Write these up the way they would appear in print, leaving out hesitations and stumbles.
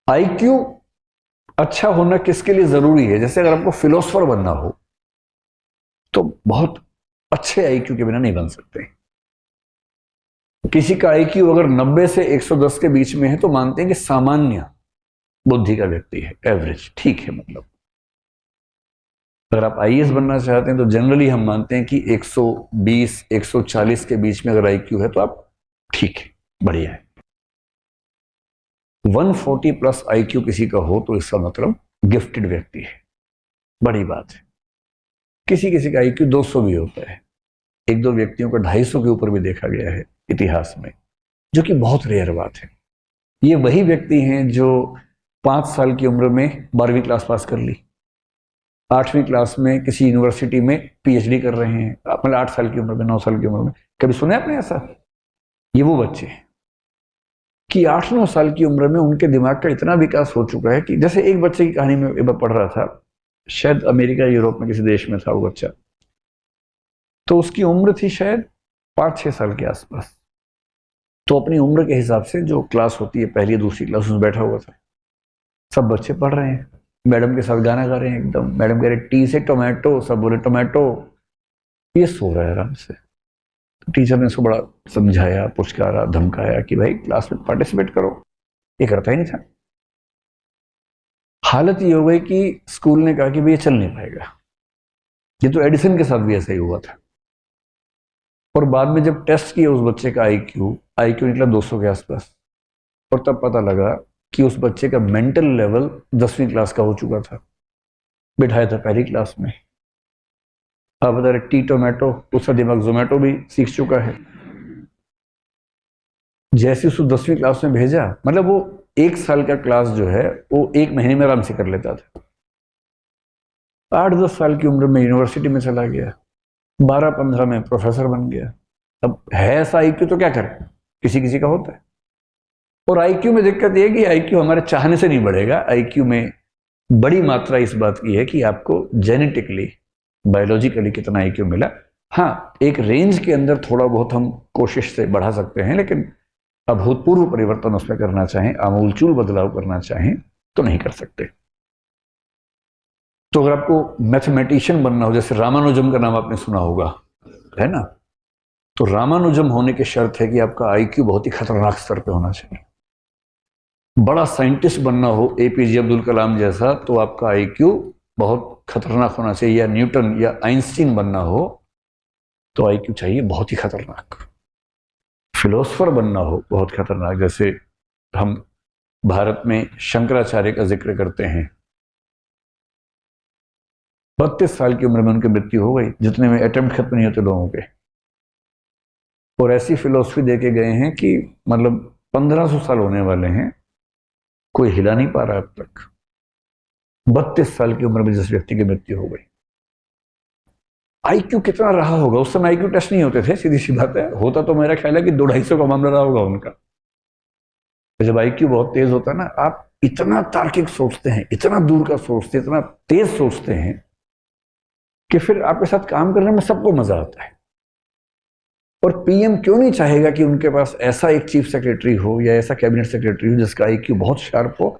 IQ अच्छा होना किसके लिए जरूरी है? जैसे अगर आपको फिलोसोफर बनना हो तो बहुत अच्छे आईक्यू के बिना नहीं बन सकते। किसी का आईक्यू अगर 90 से 110 के बीच में है तो मानते हैं कि सामान्य बुद्धि का व्यक्ति है, एवरेज, ठीक है। मतलब अगर आप आईएएस बनना चाहते हैं तो जनरली हम मानते हैं कि 120 140 के बीच में अगर आईक्यू है तो आप ठीक है, बढ़िया है। 140 प्लस आईक्यू किसी का हो तो इसका मतलब गिफ्टेड व्यक्ति है, बड़ी बात है। किसी किसी का आईक्यू 200 भी होता है, एक दो व्यक्तियों का 250 के ऊपर भी देखा गया है इतिहास में, जो कि बहुत रेयर बात है। ये वही व्यक्ति हैं जो 5 साल की उम्र में 12वीं क्लास पास कर ली, 8वीं क्लास में किसी यूनिवर्सिटी में पीएचडी कर रहे हैं, मतलब 8 साल की उम्र में, 9 साल की उम्र में। कभी सुना है आपने ऐसा? ये वो बच्चे हैं कि 8-9 साल की उम्र में उनके दिमाग का इतना विकास हो चुका है कि जैसे एक बच्चे की कहानी में एक बार पढ़ रहा था, शायद अमेरिका यूरोप में किसी देश में था वो बच्चा, तो उसकी उम्र थी शायद 5-6 साल के आसपास। तो अपनी उम्र के हिसाब से जो क्लास होती है, पहली दूसरी क्लास, उसमें बैठा हुआ था। सब बच्चे पढ़ रहे हैं, मैडम के साथ गाना गा रहे हैं एकदम। मैडम कह रहे टी से टोमेटो, सब बोले टोमेटो। ये सो रहा है आराम से। तो टीचर ने उसको बड़ा समझाया, पुचकारा, धमकाया कि भाई क्लास में पार्टिसिपेट करो। ये करता ही नहीं था। हालत ये हो गई कि स्कूल ने कहा कि भाई ये चल नहीं पाएगा। ये तो एडिसन के साथ भी ऐसा ही हुआ था। और बाद में जब टेस्ट किया उस बच्चे का आईक्यू निकला 200 के आसपास, और तब पता लगा कि उस बच्चे का मेंटल लेवल 10वीं क्लास का हो चुका था। बिठाया था पहली क्लास में। आप बता रहे टी टोमेटो, उसका दिमाग जोमेटो भी सीख चुका है। जैसे उसको 10वीं क्लास में भेजा, मतलब वो 1 साल का क्लास जो है वो 1 महीने में आराम से कर लेता था। 8-10 साल की उम्र में यूनिवर्सिटी में चला गया, 12-15 में प्रोफेसर बन गया। अब है ऐसा आईक्यू तो क्या करें, किसी किसी का होता है। और आईक्यू में दिक्कत यह है कि आईक्यू हमारे चाहने से नहीं बढ़ेगा। आईक्यू में बड़ी मात्रा इस बात की है कि आपको जेनेटिकली, बायोलॉजिकली कितना आईक्यू मिला। हाँ, एक रेंज के अंदर थोड़ा बहुत हम कोशिश से बढ़ा सकते हैं, लेकिन अभूतपूर्व परिवर्तन उसमें करना चाहें, आमूलचूल बदलाव करना चाहें तो नहीं कर सकते। तो अगर आपको मैथमेटिशियन बनना हो, जैसे रामानुजम का नाम आपने सुना होगा, है ना? तो रामानुजम होने की शर्त है कि आपका आईक्यू बहुत ही खतरनाक स्तर पे होना चाहिए। बड़ा साइंटिस्ट बनना हो, एपीजे अब्दुल कलाम जैसा, तो आपका आईक्यू बहुत खतरनाक होना चाहिए। या न्यूटन या आइंस्टीन बनना हो तो आईक्यू चाहिए बहुत ही खतरनाक। फिलोसोफर बनना हो बहुत खतरनाक, जैसे हम भारत में शंकराचार्य का जिक्र करते हैं। 32 साल की उम्र में उनकी मृत्यु हो गई, जितने में अटेम्प्ट खत्म नहीं होते लोगों के। और ऐसी फिलोसफी दे के गए हैं कि मतलब 1500 साल होने वाले हैं, कोई हिला नहीं पा रहा अब तक। 32 साल की उम्र में जिस व्यक्ति की मृत्यु हो गई। आईक्यू कितना रहा होगा? उस समय आईक्यू टेस्ट नहीं होते थे, सीधी सी बात है। होता तो मेरा ख्याल है कि 200-250 का मामला रहा होगा उनका। जब आईक्यू बहुत तेज होता है ना, आप इतना तार्किक सोचते हैं, इतना दूर का सोचते हैं, इतना तेज सोचते हैं कि फिर आपके साथ काम करने में सबको मजा आता है। और पीएम क्यों नहीं चाहेगा कि उनके पास ऐसा एक चीफ सेक्रेटरी हो या ऐसा कैबिनेट सेक्रेटरी हो जिसका आईक्यू बहुत शार्प हो,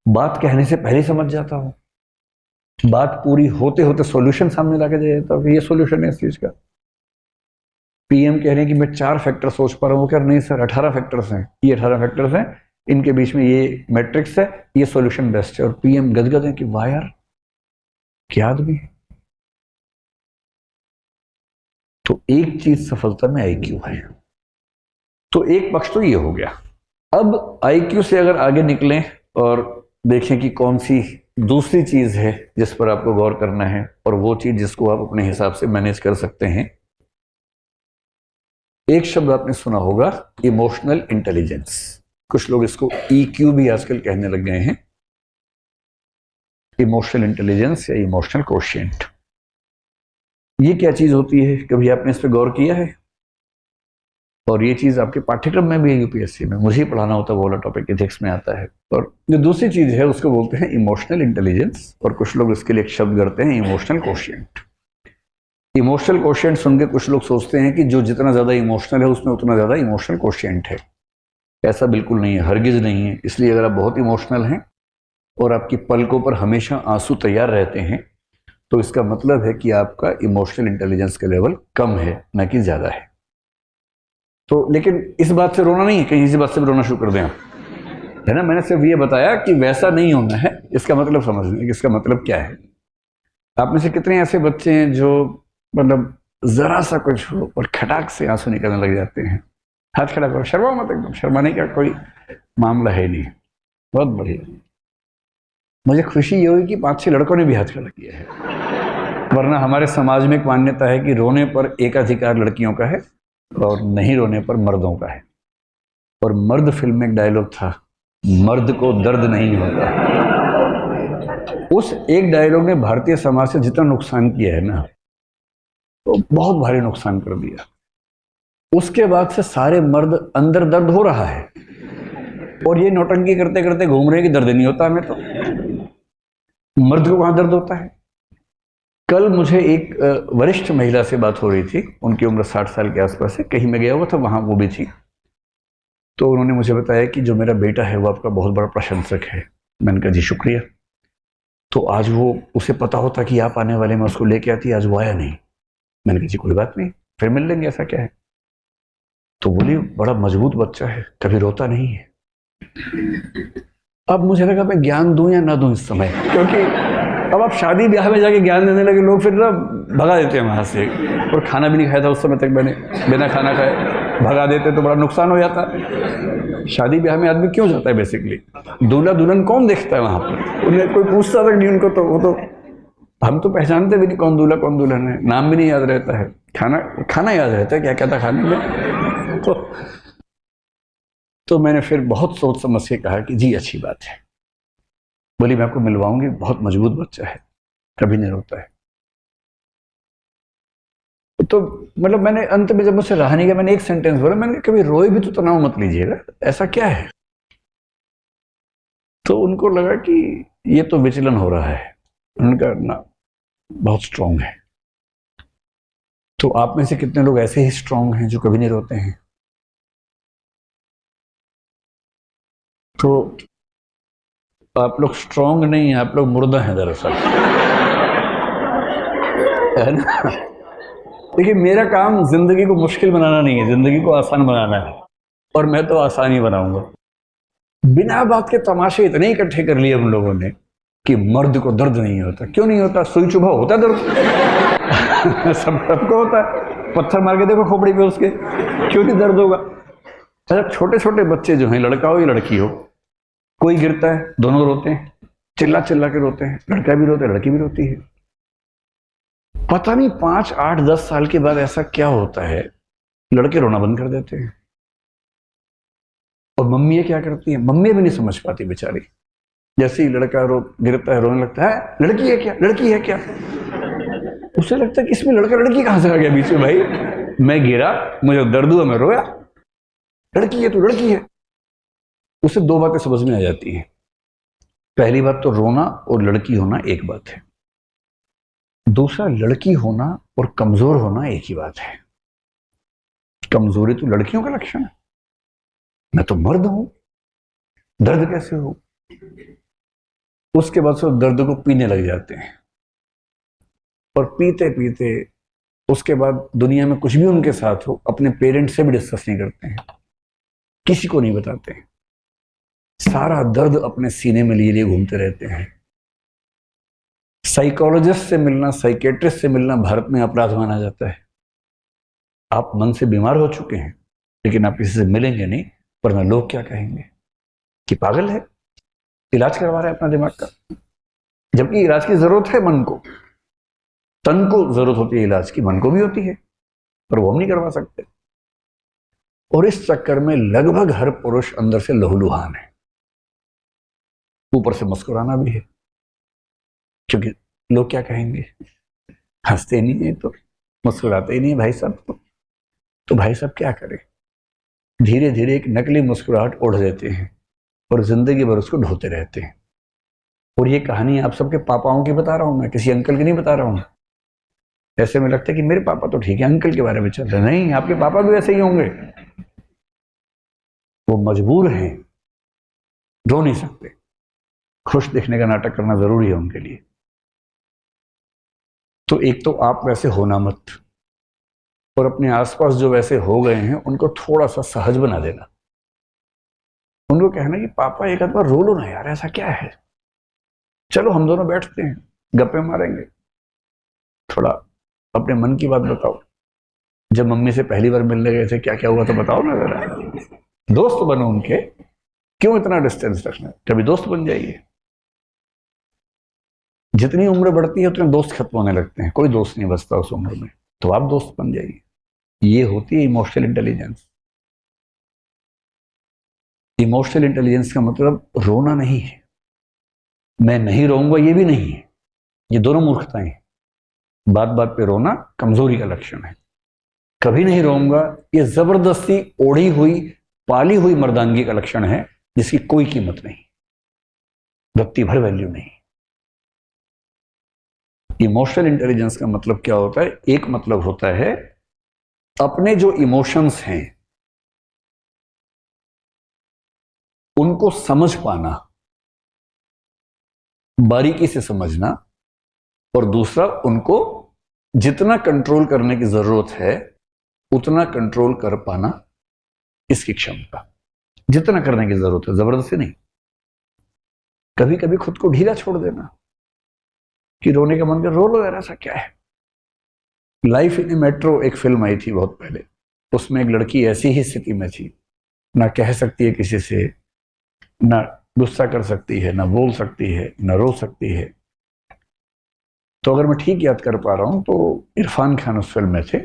बात कहने से पहले समझ जाता हो, बात पूरी होते होते सॉल्यूशन सामने लाके दे देता हो कि ये सॉल्यूशन है इस चीज का। पीएम कह रहे हैं कि मैं 4 फैक्टर सोच पा रहा हूँ, क्या नहीं सर 18 फैक्टर्स हैं, ये 18 फैक्टर्स हैं, इनके बीच में ये मैट्रिक्स है, ये सॉल्यूशन बेस्ट है। और पीएम गदगद है कि वाह यार क्या आदमी है। तो एक चीज सफलता में आईक्यू है। तो एक पक्ष तो ये हो गया। अब आईक्यू से अगर आगे निकलें और देखें कि कौन सी दूसरी चीज है जिस पर आपको गौर करना है, और वो चीज जिसको आप अपने हिसाब से मैनेज कर सकते हैं। एक शब्द आपने सुना होगा, इमोशनल इंटेलिजेंस। कुछ लोग इसको ईक्यू भी आजकल कहने लग गए हैं। इमोशनल इंटेलिजेंस या इमोशनल कोशिएंट, ये क्या चीज होती है? कभी आपने इस पर गौर किया है? और ये चीज आपके पाठ्यक्रम में भी है, यूपीएससी में मुझे ही पढ़ाना होता है, वो वाला टॉपिक एथिक्स में आता है। और जो दूसरी चीज है उसको बोलते हैं इमोशनल इंटेलिजेंस, और कुछ लोग इसके लिए एक शब्द करते हैं इमोशनल कोशिएंट। इमोशनल कोशिएंट सुन के कुछ लोग सोचते हैं कि जो जितना ज्यादा इमोशनल है उसमें उतना ज्यादा इमोशनल कोशिएंट है। ऐसा बिल्कुल नहीं है, हरगिज नहीं है। इसलिए अगर आप बहुत इमोशनल हैं और आपकी पलकों पर हमेशा आंसू तैयार रहते हैं, तो इसका मतलब है कि आपका इमोशनल इंटेलिजेंस का लेवल कम है, न कि ज्यादा है। तो लेकिन इस बात से रोना नहीं है, कहीं इसी बात से भी रोना शुरू कर दें आप, है ना। मैंने सिर्फ ये बताया कि वैसा नहीं होना है, इसका मतलब समझ लें, इसका मतलब क्या है। आप में से कितने ऐसे बच्चे हैं जो मतलब जरा सा कुछ हो और खटाक से आंसू निकलने लग जाते हैं? हाथ खड़ा करो, शर्मा मत, एकदम शर्माने का कोई मामला है नहीं। बहुत बढ़िया। मुझे खुशी ये हुई कि 5-6 लड़कों ने भी हाथ खड़ा किया है, वरना हमारे समाज में एक मान्यता है कि रोने पर एकाधिकार लड़कियों का है और नहीं रोने पर मर्दों का है। और मर्द फिल्म में एक डायलॉग था, मर्द को दर्द नहीं होता। उस एक डायलॉग ने भारतीय समाज से जितना नुकसान किया है ना, तो बहुत भारी नुकसान कर दिया। उसके बाद से सारे मर्द अंदर दर्द हो रहा है और ये नौटंकी करते करते घूम रहे हैं कि दर्द नहीं होता हमें। तो मर्द को कहां दर्द होता है? कल मुझे एक वरिष्ठ महिला से बात हो रही थी, उनकी उम्र 60 साल के आसपास है, कहीं मैं गया हुआ था, वहां वो भी थी। तो उन्होंने मुझे बताया कि जो मेरा बेटा है वो आपका बहुत बड़ा प्रशंसक है। मैंने कहा जी शुक्रिया। तो आज वो, उसे पता होता कि आप आने वाले, मैं उसको लेके आती, आज वो आया नहीं। मैंने कहा जी कोई बात नहीं, फिर मिल लेंगे, ऐसा क्या है। तो बोली बड़ा मजबूत बच्चा है, कभी रोता नहीं है। अब मुझे लगा मैं ज्ञान दूं या ना दूं इस समय, क्योंकि अब आप शादी ब्याह में जाके ज्ञान देने लगे, लोग फिर ना भगा देते हैं वहां से। और खाना भी नहीं खाया था उस समय तक मैंने, बिना खाना खाए भगा देते तो बड़ा नुकसान हो जाता। शादी ब्याह में आदमी क्यों जाता है बेसिकली? दूल्हा दुल्हन कौन देखता है वहां पर? उन्हें कोई पूछता तक नहीं उनको, तो वो तो हम तो पहचानते भी नहीं कौन दूल्हा कौन दुल्हन है, नाम भी नहीं याद रहता है, खाना खाना याद रहता है क्या क्या था खाने में। तो मैंने फिर बहुत सोच समझ के कहा कि जी अच्छी बात है। बोली मैं आपको मिलवाऊंगी, बहुत मजबूत बच्चा है, कभी नहीं रोता है। तो मतलब मैंने अंत में जब मुझसे रहा नहीं गया, मैंने एक सेंटेंस बोला, मैंने कभी रोए भी तो तनाव मत लीजिएगा, ऐसा क्या है। तो उनको लगा कि ये तो विचलन हो रहा है। उनका ना बहुत स्ट्रांग है। तो आप में से कितने लोग ऐसे ही स्ट्रांग हैं जो कभी नहीं रोते हैं? तो आप लोग स्ट्रांग नहीं हैं, आप लोग मुर्दा हैं दरअसल, है ना। देखिए मेरा काम जिंदगी को मुश्किल बनाना नहीं है, जिंदगी को आसान बनाना है, और मैं तो आसान ही बनाऊंगा। बिना बात के तमाशे इतने इकट्ठे कर लिए हम लोगों ने कि मर्द को दर्द नहीं होता। क्यों नहीं होता? सुई चुभा होता है दर्द। सबको होता है, पत्थर मार के देखो खोपड़ी पे उसके, क्यों नहीं दर्द होगा। अच्छा छोटे छोटे बच्चे जो हैं, लड़का हो या लड़की हो, कोई गिरता है दोनों रोते हैं, चिल्ला चिल्ला के रोते हैं, लड़का भी रोता है लड़की भी रोती है। पता नहीं 5, 8, 10 साल के बाद ऐसा क्या होता है, लड़के रोना बंद कर देते हैं। और मम्मी क्या करती है, मम्मी भी नहीं समझ पाती बेचारी। जैसे ही लड़का गिरता है, रोने लगता है, लड़की है क्या, लड़की है क्या। उसे लगता है कि इसमें लड़का लड़की कहां से आ गया बीच में। भाई मैं गिरा, मुझे दर्द हुआ, मैं रोया, लड़की है तो लड़की है। उसे 2 बातें समझ में आ जाती हैं। पहली बात तो रोना और लड़की होना एक बात है। दूसरा, लड़की होना और कमजोर होना एक ही बात है। कमजोरी तो लड़कियों का लक्षण है, मैं तो मर्द हूं, दर्द कैसे हो। उसके बाद से दर्द को पीने लग जाते हैं, और पीते पीते उसके बाद दुनिया में कुछ भी उनके साथ हो, अपने पेरेंट्स से भी डिस्कस नहीं करते हैं, किसी को नहीं बताते हैं। सारा दर्द अपने सीने में लिए लिए घूमते रहते हैं। साइकोलॉजिस्ट से मिलना, साइकेट्रिस्ट से मिलना भारत में अपराध माना जाता है। आप मन से बीमार हो चुके हैं, लेकिन आप किसी से मिलेंगे नहीं, वरना लोग क्या कहेंगे कि पागल है, इलाज करवा रहा है अपना दिमाग का। जबकि इलाज की जरूरत है मन को, तन को जरूरत होती है इलाज की, मन को भी होती है, पर वो हम नहीं करवा सकते। और इस चक्कर में लगभग हर पुरुष अंदर से लहूलुहान है, ऊपर से मुस्कुराना भी है, क्योंकि लोग क्या कहेंगे, हंसते नहीं है तो, मुस्कुराते ही नहीं है भाई साहब, तो भाई साहब क्या करें। धीरे धीरे एक नकली मुस्कुराहट ओढ़ देते हैं और जिंदगी भर उसको ढोते रहते हैं। और ये कहानी आप सबके पापाओं की बता रहा हूं मैं, किसी अंकल की नहीं बता रहा हूं। ऐसे में लगता है कि मेरे पापा तो ठीक है, अंकल के बारे में चल रहे, नहीं, आपके पापा भी ऐसे ही होंगे। वो मजबूर हैं, रो नहीं सकते, खुश दिखने का नाटक करना जरूरी है उनके लिए। तो एक तो आप वैसे होना मत, और अपने आसपास जो वैसे हो गए हैं उनको थोड़ा सा सहज बना देना। उनको कहना कि पापा एक आध बार रो लो ना यार, ऐसा क्या है, चलो हम दोनों बैठते हैं, गप्पे मारेंगे, थोड़ा अपने मन की बात बताओ। जब मम्मी से पहली बार मिलने गए थे क्या क्या हुआ तो बताओ ना जरा। दोस्त बनो उनके, क्यों इतना डिस्टेंस रखना, कभी दोस्त बन जाइए। जितनी उम्र बढ़ती है उतने दोस्त खत्म होने लगते हैं, कोई दोस्त नहीं बचता उस उम्र में, तो आप दोस्त बन जाइए। ये होती है इमोशनल इंटेलिजेंस। इमोशनल इंटेलिजेंस का मतलब रोना नहीं है, मैं नहीं रोऊंगा ये भी नहीं है, ये दोनों मूर्खताएं हैं। बात बात पे रोना कमजोरी का लक्षण है। कभी नहीं रोऊंगा ये जबरदस्ती ओढ़ी हुई पाली हुई मर्दानगी का लक्षण है, जिसकी कोई कीमत नहीं, रत्ती भर वैल्यू नहीं। इमोशनल इंटेलिजेंस का मतलब क्या होता है? एक मतलब होता है अपने जो इमोशंस हैं उनको समझ पाना, बारीकी से समझना, और दूसरा उनको जितना कंट्रोल करने की जरूरत है उतना कंट्रोल कर पाना, इसकी क्षमता। जितना करने की जरूरत है, जबरदस्ती नहीं। कभी कभी खुद को ढीला छोड़ देना कि रोने का मन कर रो लो यार, ऐसा क्या है। लाइफ इन ए मेट्रो एक फिल्म आई थी बहुत पहले, उसमें एक लड़की ऐसी ही स्थिति में थी, ना कह सकती है किसी से, ना गुस्सा कर सकती है, ना बोल सकती है, ना रो सकती है। तो अगर मैं ठीक याद कर पा रहा हूं तो इरफान खान उस फिल्म में थे,